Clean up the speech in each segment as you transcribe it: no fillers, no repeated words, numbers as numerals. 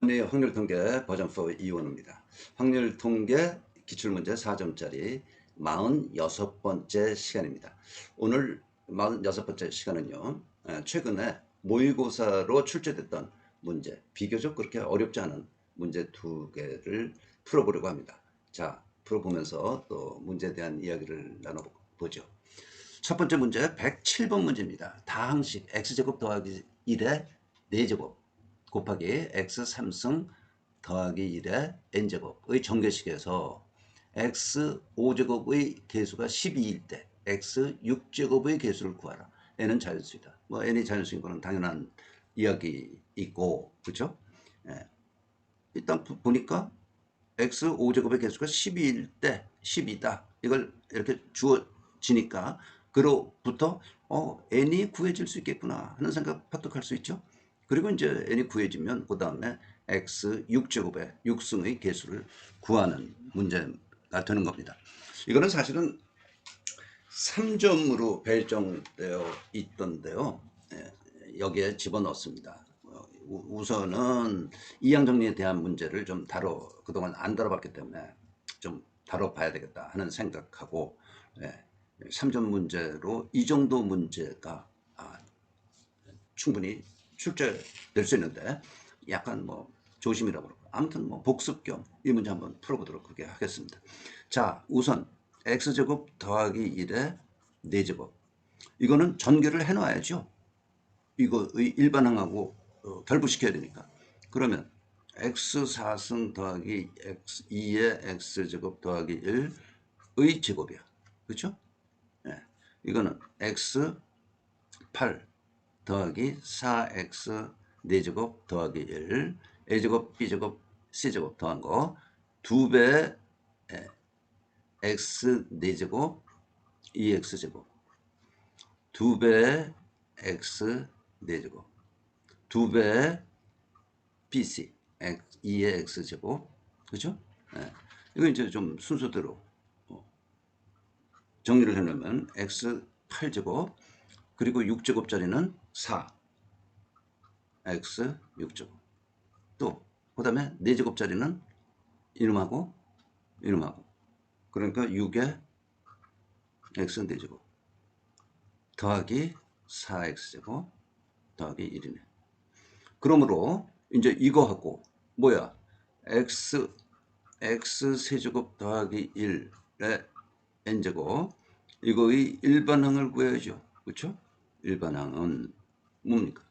네, 확률통계 버전 4 이원우입니다. 확률통계 기출문제 4점짜리 46번째 시간입니다. 오늘 46번째 시간은요, 최근에 모의고사로 출제됐던 문제, 비교적 그렇게 어렵지 않은 문제 두 개를 풀어보려고 합니다. 자, 풀어보면서 또 문제에 대한 이야기를 나눠보죠. 첫 번째 문제 107번 문제입니다. 다항식 x제곱 더하기 1의 4제곱 곱하기 x 3승 더하기 1의 n제곱의 정개식에서 x 5제곱의 개수가 12일 때 x 6제곱의 개수를 구하라. n은 자연수이다. 뭐 n이 자연수인 거는 당연한 이야기이고, 그렇죠? 예. 일단 보니까 x 5제곱의 개수가 12일 때 12다. 이걸 이렇게 주어지니까 그로부터 n이 구해질 수 있겠구나 하는 생각 파톡할 수 있죠. 그리고 이제 n이 구해지면 그 다음에 x 6제곱의 6승의 개수를 구하는 문제가 되는 겁니다. 이거는 사실은 3점으로 배정되어 있던데요. 여기에 집어넣습니다. 우선은 이항정리에 대한 문제를 좀 그동안 안 다뤄봤기 때문에 좀 다뤄봐야 되겠다 하는 생각하고 3점 문제로 이 정도 문제가 충분히 출제될 수 있는데 약간 뭐 조심이라고 그러고 아무튼 뭐 복습 겸 이 문제 한번 풀어보도록 그렇게 하겠습니다. 자, 우선 x제곱 더하기 1의 4제곱 이거는 전개를 해놔야죠. 이거의 일반항하고 결부시켜야 되니까. 그러면 x 4승 더하기 x 2의 x제곱 더하기 1의 제곱이야. 그렇죠? 네. 이거는 x 8 더하기 4x 4제곱 더하기 1 a제곱 b제곱 c제곱 더한 거 2배 x 4제곱 2x제곱 2배 x 4제곱 2배 bc 2의 x제곱 그죠? 네. 이거 이제 좀 순서대로 정리를 해놓으면 x 8제곱 그리고 6제곱짜리는 4 x 6제곱 또 그 다음에 4제곱짜리는 이놈하고 이놈하고 그러니까 6에 x 4제곱 더하기 4x제곱 더하기 1이네. 그러므로 이제 이거하고 뭐야 x 세제곱 더하기 1의 n제곱 이거의 일반항을 구해야죠. 그렇죠? 일반항은 뭡니까?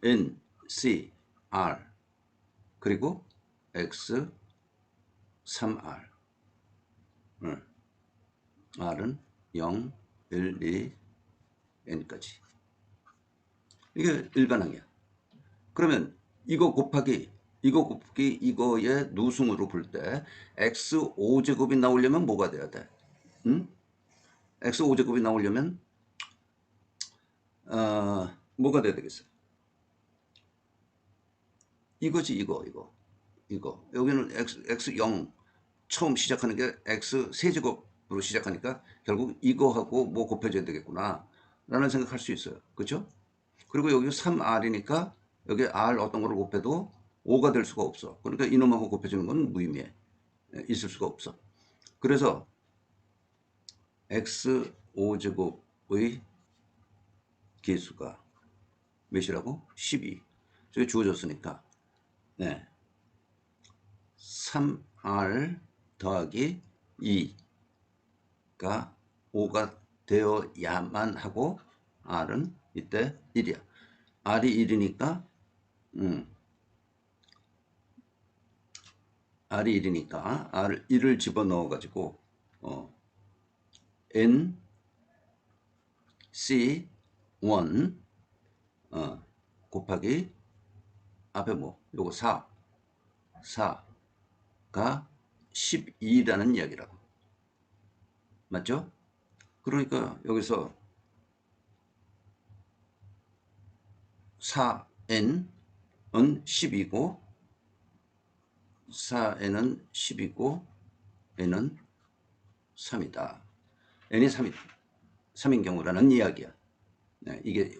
n, c, r 그리고 x 3r r은 0, 1, 2, n까지 이게 일반항이야. 그러면 이거 곱하기 이거의 누승으로 볼 때 x 5제곱이 나오려면 뭐가 돼야 돼? 응? x 5제곱이 나오려면 뭐가 돼야 되겠어? 이거지 이거 여기는 x 0 처음 시작하는 게 x 세제곱으로 시작하니까 결국 이거하고 뭐 곱해줘야 되겠구나 라는 생각할 수 있어요. 그렇죠? 그리고 여기 3r이니까 여기 r 어떤 거를 곱해도 5가 될 수가 없어. 그러니까 이놈하고 곱해주는 건 무의미해. 있을 수가 없어. 그래서 x 5제곱의 개수가 몇이라고? 12. 저기 주어졌으니까 네. 3r 더하기 2가 5가 되어야만 하고 r은 이때 1이야. r이 1이니까 r이 1이니까 r 1을 집어넣어 가지고 n c 1 곱하기 앞에 뭐 요거 4가 12라는 이야기라고. 맞죠? 그러니까 여기서 4n은 10이고 4n은 10이고 n은 3이다. n이 3인 경우라는 이야기야. 네, 이게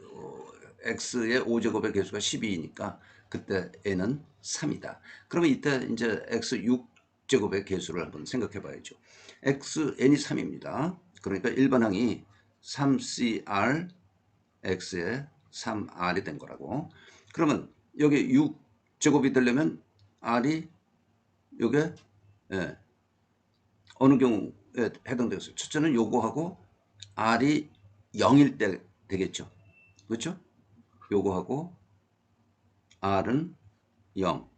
x의 5제곱의 개수가 12이니까 그때 n은 3이다. 그러면 이때 이제 x 6제곱의 개수를 한번 생각해 봐야죠. x n이 3입니다. 그러니까 일반항이 3cr x에 3r이 된 거라고. 그러면 여기 6제곱이 되려면 r이 요게 예, 어느 경우에 해당되겠어요? 첫째는 요거하고 r이 0일 때 되겠죠. 그렇죠? 요거하고 r은 0.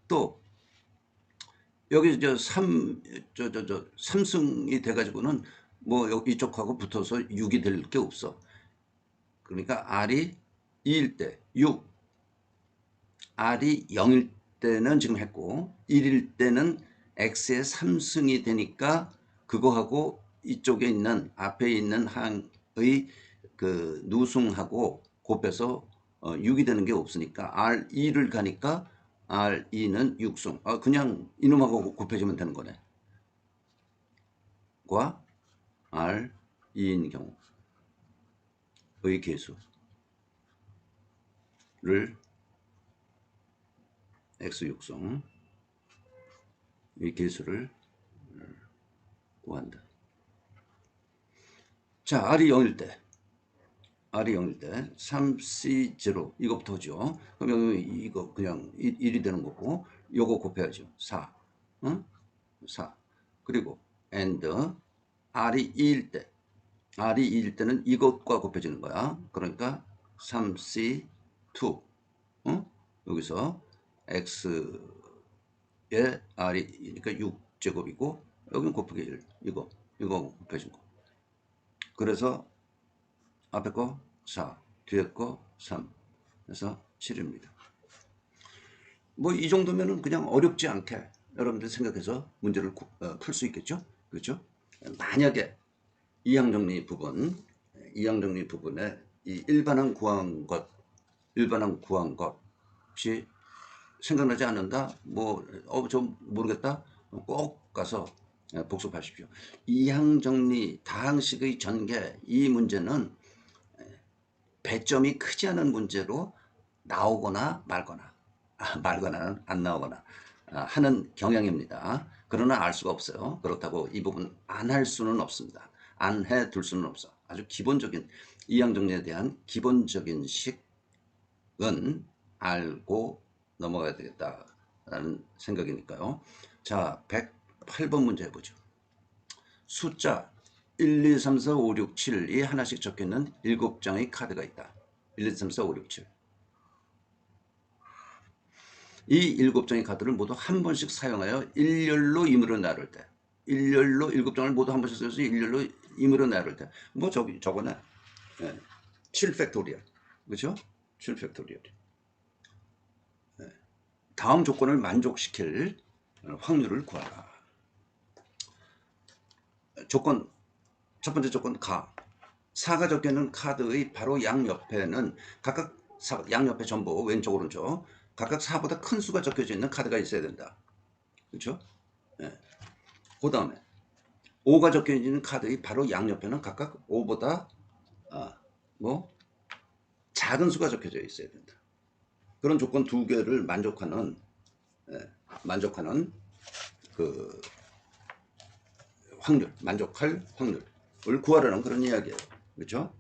또 여기 저 3승이 돼 가지고는 뭐 이쪽하고 붙어서 6이 될 게 없어. 그러니까 r이 2일 때 6, r이 0일 때는 지금 했고 1일 때는 x의 3승이 되니까 그거하고 이쪽에 있는 앞에 있는 항의 그 누승하고 곱해서 6이 되는 게 없으니까 R2를 가니까 R2는 6승. 그냥 이놈하고 곱해주면 되는 거네. 과 R2인 경우의 개수를 X6승 이 개수를 구한다. 자, R이 0일 때 R이 0일 때 3C0 이거부터죠. 그러면 이거 그냥 1이 되는 거고 요거 곱해야죠. 4. 응? 4. 그리고 and R이 2일 때 R이 2일 때는 이것과 곱해지는 거야. 그러니까 3C2 응? 여기서 X의 R이 그러니까 6제곱이고 여기는 곱하기 1 이거 곱해진 거. 그래서 앞에 거 4, 뒤에 거 3, 그래서 7입니다. 뭐 이 정도면은 그냥 어렵지 않게 여러분들 생각해서 문제를 풀 수 있겠죠? 그렇죠? 만약에 이항정리 부분에 이 일반항 구한 것이 생각나지 않는다? 좀 모르겠다? 꼭 가서 복습하십시오. 이항정리 다항식의 전개 이 문제는 배점이 크지 않은 문제로 나오거나 말거나 안 나오거나 하는 경향입니다. 그러나 알 수가 없어요. 그렇다고 이 부분 안 할 수는 없습니다. 안 해둘 수는 없어. 아주 기본적인 이항정리에 대한 기본적인 식은 알고 넘어가야 되겠다라는 생각이니까요. 자, 108번 문제 해보죠. 숫자 1, 2, 3, 4, 5, 6, 7이 하나씩 적혀있는 7장의 카드가 있다. 1, 2, 3, 4, 5, 6, 7. 이 7장의 카드를 모두 한 번씩 사용하여 일렬로 임의로 나눌 때. 일렬로 7장을 모두 한 번씩 써서 일렬로 임의로 나눌 때. 저거네. 7팩토리얼. 그렇죠? 7팩토리얼. 다음 조건을 만족시킬 확률을 구하라. 첫 번째 조건 가. 4가 적혀있는 카드의 바로 양옆에는 각각 양옆에 전부 왼쪽 오른쪽 각각 4보다 큰 수가 적혀져 있는 카드가 있어야 된다. 그렇죠? 네. 그 다음에 5가 적혀있는 카드의 바로 양옆에는 각각 5보다 작은 수가 적혀져 있어야 된다. 그런 조건 두 개를 만족하는 그 확률, 만족할 확률을 구하라는 그런 이야기예요. 그렇죠?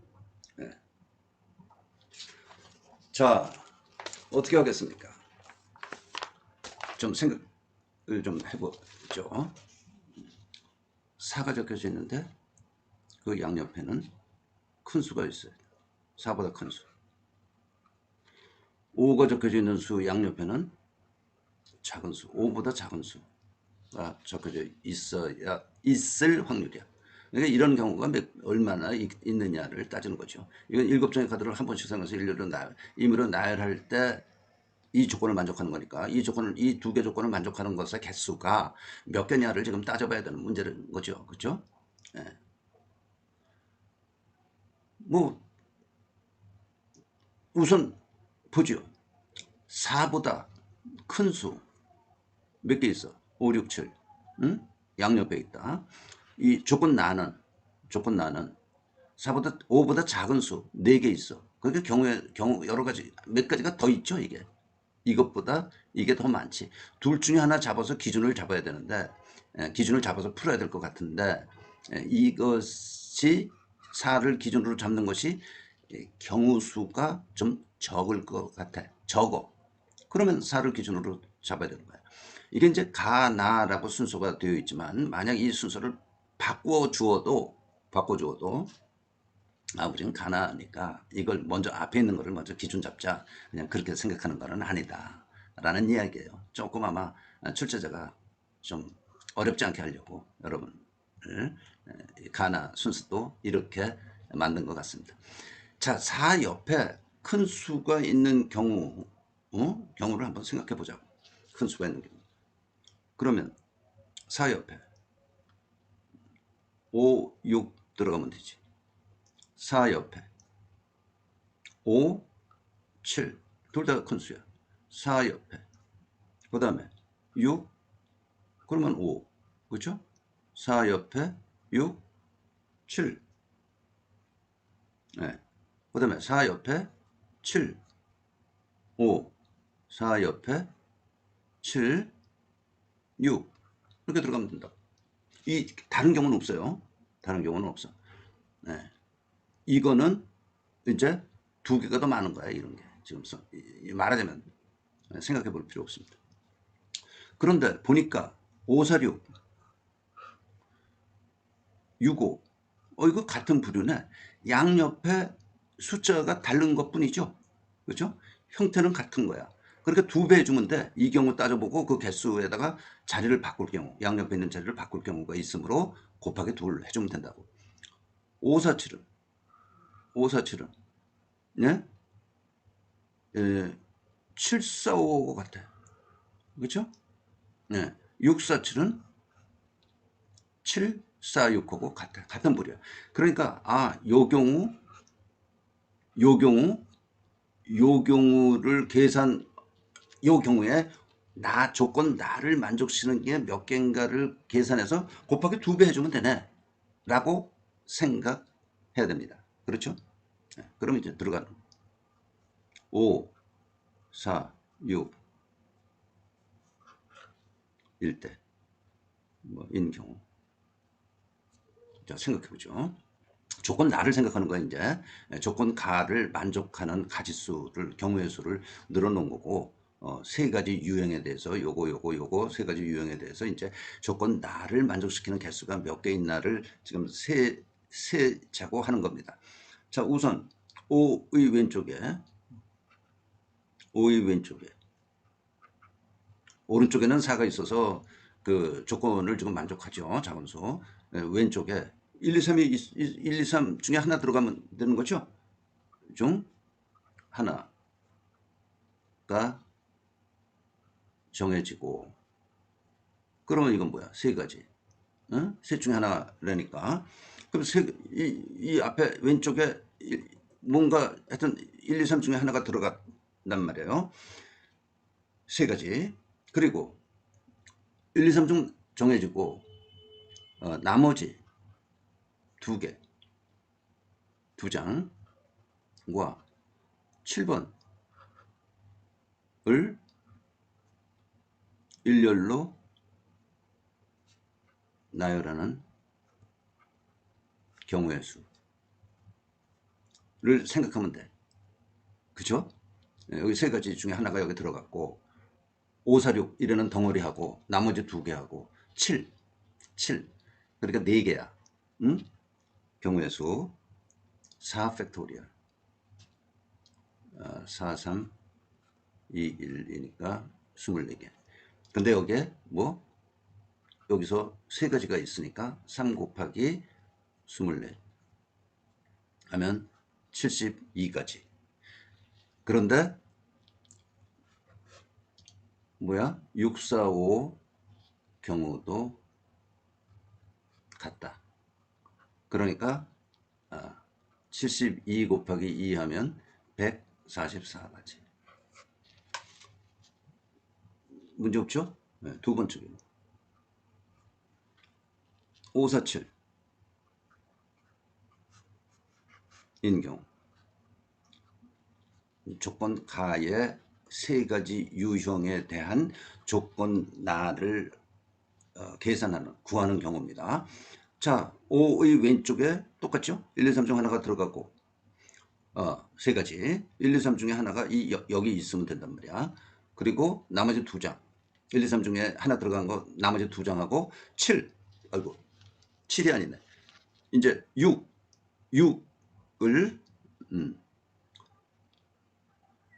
네. 자, 어떻게 하겠습니까? 좀 생각을 좀 해보죠. 4가 적혀져 있는데 그 양옆에는 큰 수가 있어요. 4보다 큰 수. 5가 적혀져 있는 수 양옆에는 작은 수, 5보다 작은 수가 적혀져 있을 확률이야. 그러니까 이런 경우가 얼마나 있느냐를 따지는 거죠. 이건 7장의 카드를 한 번씩 사용해서 임의로 나열할 때 이 조건을 만족하는 거니까 이 두 개 조건을 만족하는 것의 개수가 몇 개냐를 지금 따져봐야 되는 문제인 거죠. 그렇죠? 예. 우선 보죠. 4보다 큰 수 몇 개 있어? 5, 6, 7. 응? 양옆에 있다. 이 조건 나는 5보다 작은 수 4개 있어. 그게 경우 여러 가지 몇 가지가 더 있죠, 이게. 이것보다 이게 더 많지. 둘 중에 하나 잡아서 기준을 잡아야 되는데 기준을 잡아서 풀어야 될 것 같은데 이것이 4를 기준으로 잡는 것이 경우 수가 좀 적을 것 같아. 적어. 그러면 4를 기준으로 잡아야 되는 거야. 이게 이제 가, 나라고 순서가 되어 있지만 만약 이 순서를 바꿔주어도 우리는 가나니까 이걸 먼저 앞에 있는 거를 먼저 기준 잡자. 그냥 그렇게 생각하는 거는 아니다. 라는 이야기예요. 조금 아마 출제자가 좀 어렵지 않게 하려고 여러분을 가나 순서도 이렇게 만든 것 같습니다. 자, 4 옆에 큰 수가 있는 경우를 한번 생각해 보자고. 큰 수가 있는 경우. 그러면 4 옆에 5, 6 들어가면 되지. 4 옆에 5, 7. 둘 다 큰 수야. 4 옆에. 그 다음에 6. 그러면 5. 그렇죠? 4 옆에 6, 7. 네. 그 다음에 4 옆에 7, 5. 4 옆에 7, 6. 이렇게 들어가면 된다. 이 다른 경우는 없어요. 다른 경우는 없어. 네. 이거는 이제 두 개가 더 많은 거야. 이런 게. 지금 말하자면 생각해 볼 필요 없습니다. 그런데 보니까 546, 65. 이거 같은 부류네. 양옆에 숫자가 다른 것 뿐이죠. 그렇죠? 형태는 같은 거야. 그러니까 2배 해주면 돼. 이 경우 따져보고 그 개수에다가 자리를 바꿀 경우, 양옆에 있는 자리를 바꿀 경우가 있으므로 곱하기 2를 해주면 된다고. 547은, 547은, 네? 745 같아. 그렇죠? 네. 647은 746하고 같아. 같은 부류야. 그러니까, 요 경우를 요 경우에 조건 나를 만족시키는 게 몇 개인가를 계산해서 곱하기 2배 해주면 되네. 라고 생각해야 됩니다. 그렇죠? 네. 그럼 이제 들어가는 5, 4, 6, 1대. 인 경우. 자, 생각해보죠. 조건 나를 생각하는 거야, 이제. 조건 가를 만족하는 가지수를, 경우의 수를 늘어놓은 거고, 세 가지 유형에 대해서, 요거, 세 가지 유형에 대해서 이제 조건 나를 만족시키는 개수가 몇 개 있나를 지금 세자고 하는 겁니다. 자, 우선, 5의 왼쪽에, 오른쪽에는 4가 있어서 그 조건을 지금 만족하죠. 작은 수. 왼쪽에 1, 2, 3이 1, 2, 3 중에 하나 들어가면 되는 거죠. 중 하나가 정해지고 그러면 이건 뭐야? 세 가지. 셋 중에 하나라니까. 그럼 이 앞에 왼쪽에 뭔가 하여튼 1, 2, 3 중에 하나가 들어간단 말이에요. 세 가지. 그리고 1, 2, 3 중 정해지고 나머지 두 개, 두 장과 7번을 일렬로 나열하는 경우의 수를 생각하면 돼. 그죠? 여기 세 가지 중에 하나가 여기 들어갔고 5, 4, 6 이래는 덩어리하고 나머지 두 개하고 7 그러니까 네 개야. 응? 경우의 수 4 팩토리얼 4, 3, 2, 1이니까 24개. 근데 여기에 여기서 세 가지가 있으니까 3 곱하기 24 하면 72가지. 그런데 6, 4, 5 경우도 같다. 그러니까 72 곱하기 2 하면 144가지. 문제 없죠? 네, 두 번째 경우. 547 인 경우. 조건 가에 세 가지 유형에 대한 조건나를 계산하는, 구하는 경우입니다. 자, 5의 왼쪽에 똑같죠? 1, 2, 3 중 하나가 들어가고, 세 가지. 1, 2, 3 중에 하나가 여기 있으면 된단 말이야. 그리고 나머지 두 장. 1, 2, 3 중에 하나 들어간 거 나머지 두 장하고 7. 아이고, 7이 아니네. 이제 6을,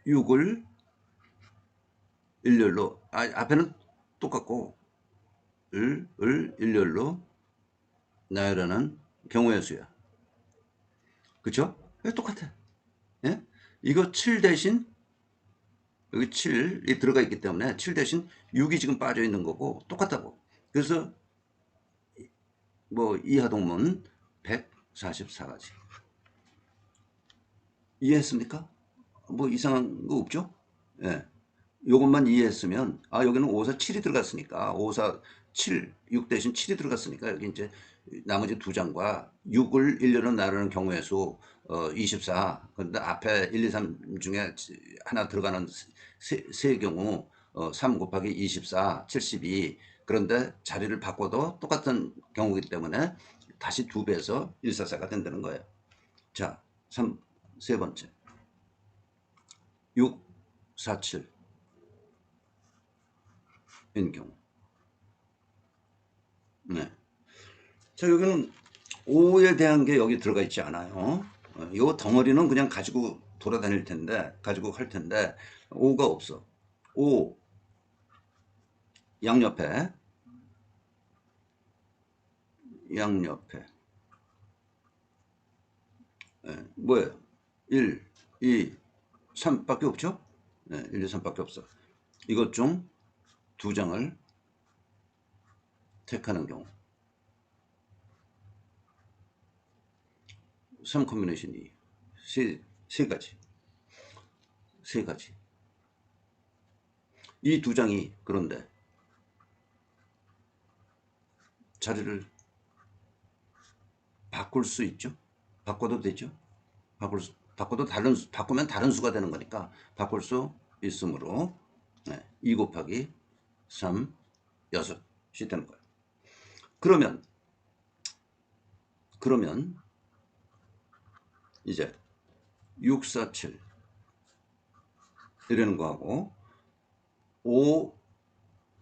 6을 일렬로, 앞에는 똑같고, 을 일렬로 나열하는 경우의 수야. 그쵸? 똑같아. 예? 이거 7 대신, 여기 7이 들어가 있기 때문에 7 대신 6이 지금 빠져 있는 거고, 똑같다고. 그래서, 뭐, 이하동문 144가지. 이해했습니까? 뭐 이상한 거 없죠? 예. 요것만 이해했으면, 여기는 5, 4, 7이 들어갔으니까, 5, 4, 7, 6 대신 7이 들어갔으니까, 여기 이제 나머지 두 장과 6을 1렬로 나누는 경우의 수, 24. 근데 앞에 1, 2, 3 중에 하나 들어가는 세 경우, 3 곱하기 24, 72. 그런데 자리를 바꿔도 똑같은 경우이기 때문에 다시 두 배에서 144가 된다는 거예요. 자, 세 번째. 6, 4, 7. 인 경우. 네. 자, 여기는 5에 대한 게 여기 들어가 있지 않아요. 요 덩어리는 그냥 가지고 돌아다닐 텐데, 가지고 할 텐데, 5가 없어. 5, 양옆에, 양옆에. 뭐예요? 1, 2, 3밖에 없죠? 1, 2, 3밖에 없어. 이것 중 두 장을 택하는 경우. 3 컨비네이션 2. 세 가지. 세 가지. 이 두 장이 그런데 자리를 바꿀 수 있죠? 바꿔도 되죠? 바꾸면 다른 수가 되는 거니까 바꿀 수 있으므로 2 곱하기 3, 6이 되는 거예요. 그러면 이제 6, 4, 7 이러는 거하고 5,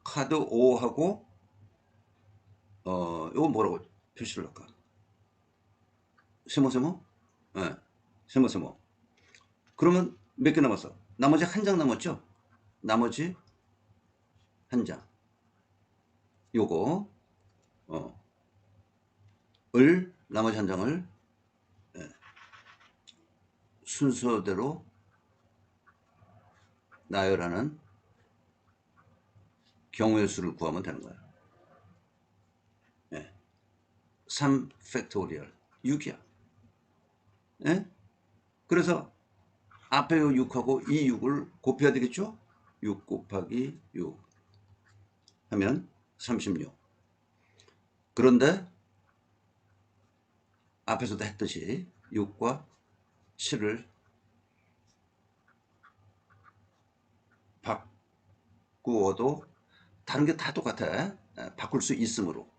카드 5하고 이거 뭐라고 표시를 할까? 세모세모? 네, 세모세모. 그러면 몇 개 남았어? 나머지 한 장 남았죠? 나머지 한 장. 요거 나머지 한 장을 순서대로 나열하는 경우의 수를 구하면 되는 거예요. 3 팩토리얼 6이야. 그래서 앞에 6하고 이 6을 곱해야 되겠죠? 6 곱하기 6 하면 36. 그런데 앞에서도 했듯이 6과 7을 바꾸어도 다른 게 다 똑같아. 바꿀 수 있으므로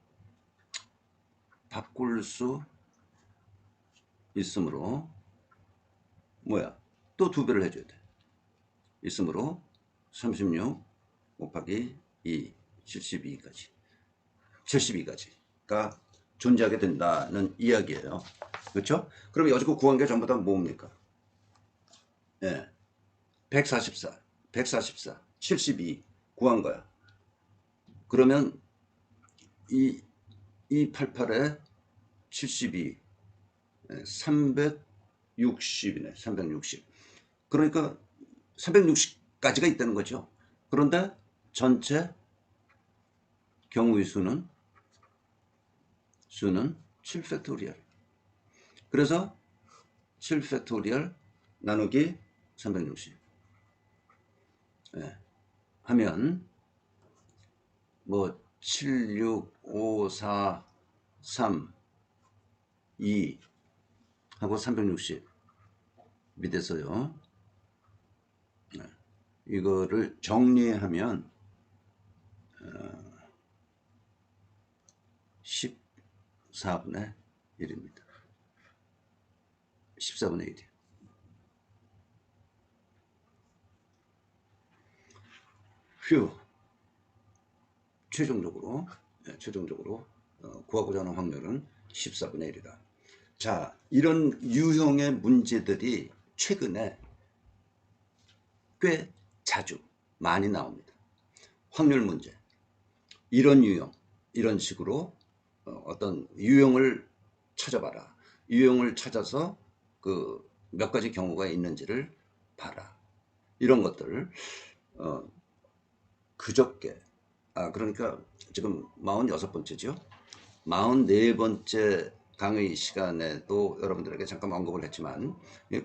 뭐야? 또 두 배를 해줘야 돼. 있으므로 36 곱하기 2, 72가지가 존재하게 된다는 이야기예요. 그렇죠? 그럼 여지껏 구한 게 전부 다 뭡니까? 144, 72 구한 거야. 그러면 이 288에 72, 360이네. 360. 그러니까 360까지가 있다는 거죠. 그런데 전체 경우의 수는 7팩토리얼. 그래서 7팩토리얼 나누기 360 하면 뭐 7, 6, 5, 4, 3, 2 하고 360 밑에서요. 이거를 정리하면 14분의 1입니다. 14분의 1이에요. 휴. 최종적으로 구하고자 하는 확률은 14분의 1이다. 자, 이런 유형의 문제들이 최근에 꽤 자주 많이 나옵니다. 확률 문제, 이런 유형, 이런 식으로 어떤 유형을 찾아봐라. 유형을 찾아서 그 몇 가지 경우가 있는지를 봐라. 이런 것들을 그저께, 그러니까 지금 46번째죠. 44번째 강의 시간에도 여러분들에게 잠깐 언급을 했지만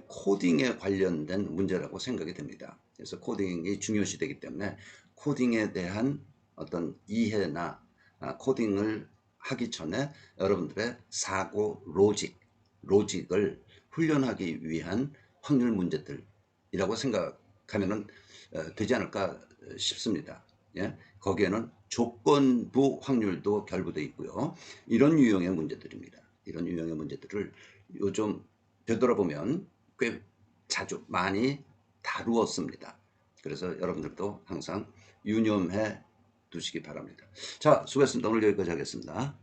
코딩에 관련된 문제라고 생각이 됩니다. 그래서 코딩이 중요시되기 때문에 코딩에 대한 어떤 이해나 코딩을 하기 전에 여러분들의 사고 로직을 훈련하기 위한 확률 문제들이라고 생각하면 되지 않을까 싶습니다. 예? 거기에는 조건부 확률도 결부되어 있고요. 이런 유형의 문제들입니다. 이런 유형의 문제들을 요즘 되돌아보면 꽤 자주 많이 다루었습니다. 그래서 여러분들도 항상 유념해 두시기 바랍니다. 자, 수고했습니다. 오늘 여기까지 하겠습니다.